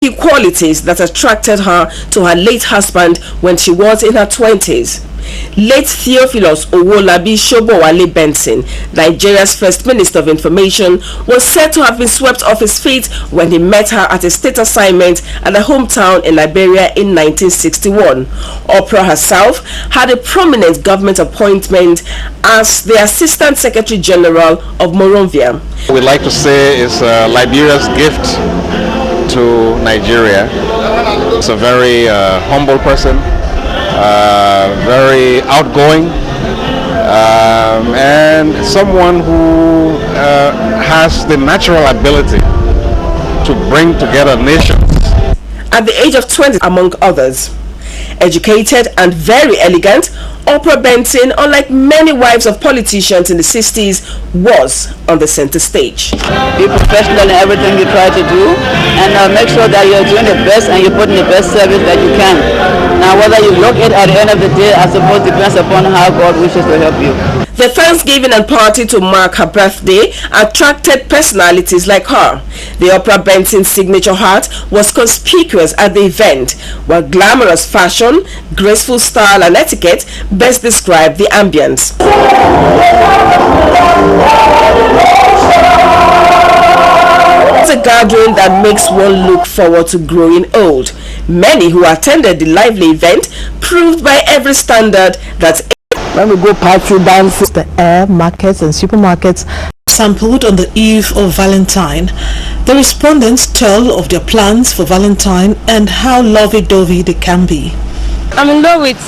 qualities that attracted her to her late husband when she was in her 20s. Late Theophilus Owolabi Shobowale Benson, Nigeria's first Minister of Information, was said to have been swept off his feet when he met her at a state assignment at her hometown in Liberia in 1961. Oprah herself had a prominent government appointment as the Assistant Secretary General of Monrovia. We'd like to say it's Liberia's gift to Nigeria. It's a very humble person. Very outgoing, and someone who has the natural ability to bring together nations. At the age of 20, among others. Educated and very elegant, Oprah Benson, unlike many wives of politicians in the 60s, was on the center stage. Be professional in everything you try to do, and make sure that you're doing the best and you're putting the best service that you can. Now, whether you look at the end of the day, I suppose depends upon how God wishes to help you. The Thanksgiving and party to mark her birthday attracted personalities like her. The Oprah Benson signature hat was conspicuous at the event, while glamorous fashion, graceful style and etiquette best describe the ambience. It's a gathering that makes one look forward to growing old. Many who attended the lively event proved by every standard that when we go party dances, the air markets and supermarkets. Sampled on the eve of Valentine, the respondents tell of their plans for Valentine and how lovey-dovey they can be. I'm in love with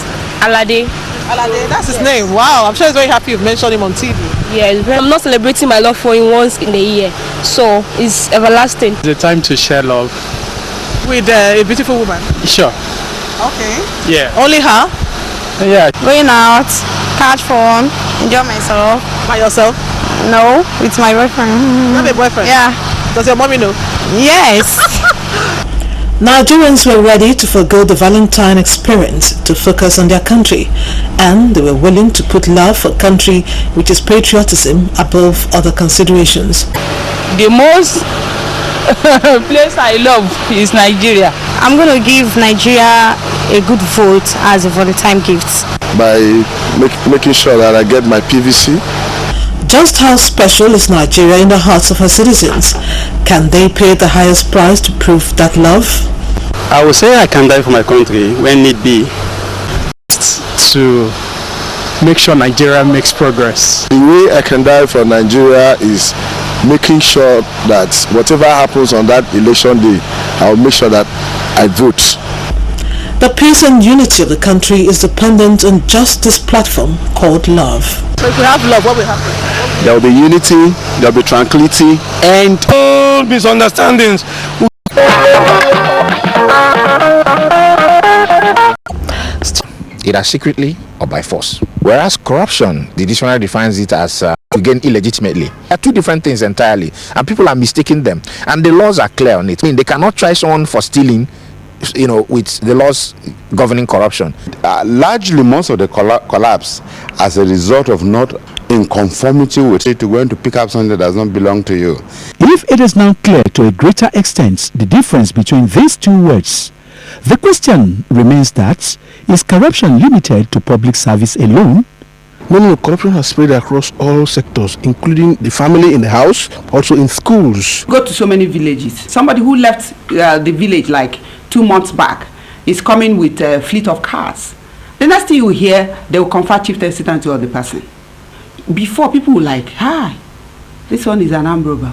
Alade. Alade, that's his name. Wow, I'm sure he's very happy you've mentioned him on TV. Yes, I'm not celebrating my love for him once in a year, so it's everlasting. It's a time to share love. With a beautiful woman? Sure. Okay. Yeah. Only her? Yeah. Going out, catch fun, enjoy myself. By yourself? No, with my boyfriend. You have a boyfriend? Yeah. Does your mommy know? Yes. Nigerians were ready to forgo the Valentine experience to focus on their country, and they were willing to put love for country, which is patriotism, above other considerations. The most place I love is Nigeria. I'm going to give Nigeria a good vote as a Valentine gift. By making sure that I get my PVC. Just how special is Nigeria in the hearts of her citizens? Can they pay the highest price to prove that love? I would say I can die for my country when need be, to make sure Nigeria makes progress. The way I can die for Nigeria is making sure that whatever happens on that election day, I'll make sure that I vote. The peace and unity of the country is dependent on just this platform called love. So if we have love, what will happen? There will be unity, there will be tranquility, and all misunderstandings. Either secretly or by force. Whereas corruption, the dictionary defines it as to gain illegitimately. They are two different things entirely, and people are mistaking them. And the laws are clear on it. I mean, they cannot try someone for stealing, with the laws governing corruption. Largely, most of the collapse as a result of not in conformity with it, to going to pick up something that does not belong to you. If it is now clear to a greater extent the difference between these two words, the question remains that, is corruption limited to public service alone? No, corruption has spread across all sectors, including the family in the house, also in schools. Go to so many villages. Somebody who left the village like 2 months back is coming with a fleet of cars. The next thing you hear, they will confer chief assistant to the person. Before, people were like, hi, this one is an armed robber.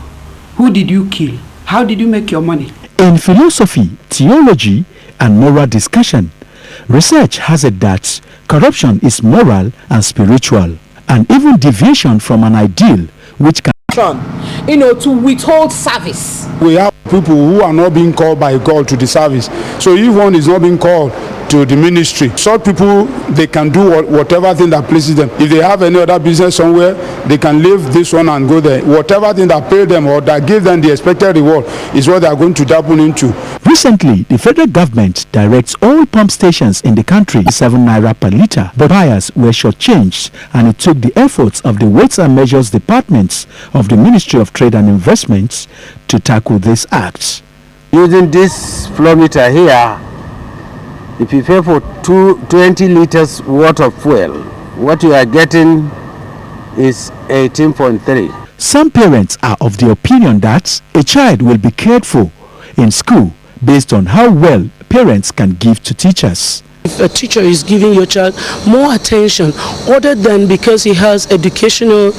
Who did you kill? How did you make your money? In philosophy, theology, and moral discussion, research has it that corruption is moral and spiritual, and even deviation from an ideal which can to withhold service. We have people who are not being called by God to the service. So if one is not being called to the ministry, such people, they can do whatever thing that pleases them. If they have any other business somewhere, they can leave this one and go there. Whatever thing that pay them or that give them the expected reward is what they are going to dabble into. Recently, the federal government directs all pump stations in the country 7 naira per litre, but buyers were shortchanged, and it took the efforts of the Weights and Measures departments of the Ministry of Trade and Investments to tackle this act. Using this flow meter here, if you pay for 20 liters worth of fuel, what you are getting is 18.3. Some parents are of the opinion that a child will be cared for in school based on how well parents can give to teachers. If a teacher is giving your child more attention other than because he has educational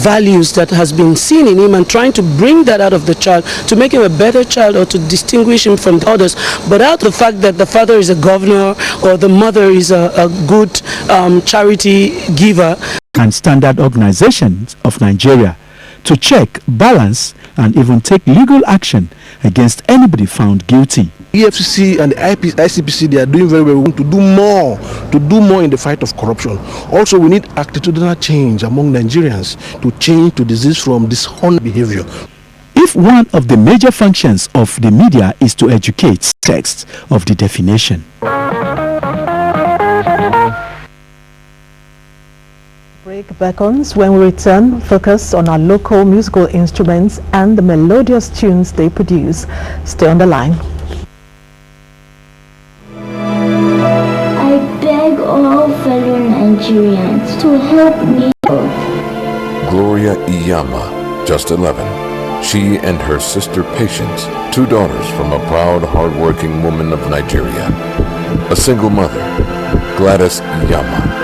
values that has been seen in him and trying to bring that out of the child to make him a better child or to distinguish him from the others, but out of the fact that the father is a governor or the mother is a good charity giver. And standard organizations of Nigeria to check, balance and even take legal action against anybody found guilty. EFCC and the ICPC, they are doing very well. We want to do more in the fight of corruption. Also, we need attitudinal change among Nigerians to change to desist from dishonest behavior. If one of the major functions of the media is to educate, text of the definition. Break beckons. When we return, focus on our local musical instruments and the melodious tunes they produce. Stay on the line. I beg all fellow Nigerians to help me. Gloria Iyama, just 11. She and her sister Patience, 2 daughters from a proud, hard-working woman of Nigeria. A single mother, Gladys Iyama.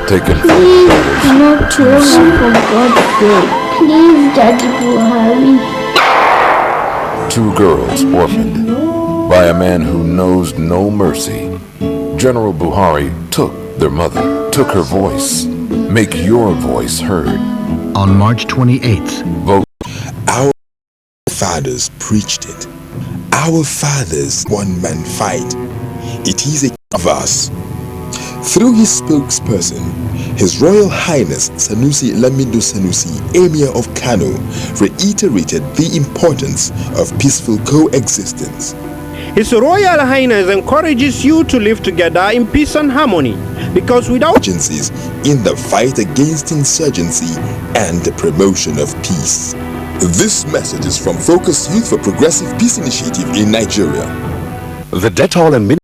Taken from Please do not throw her for God's sake. Please, Daddy Buhari. 2 girls orphaned by a man who knows no mercy. General Buhari took their mother, took her voice. Make your voice heard. On March 28th, vote. Our fathers preached it. Our fathers one man fight. It is a of us. Through his spokesperson, His Royal Highness Sanusi Lamido Sanusi, Emir of Kano, reiterated the importance of peaceful coexistence. His Royal Highness encourages you to live together in peace and harmony, because without agencies in the fight against insurgency and the promotion of peace. This message is from Focus Youth for Progressive Peace Initiative in Nigeria. The Dettol and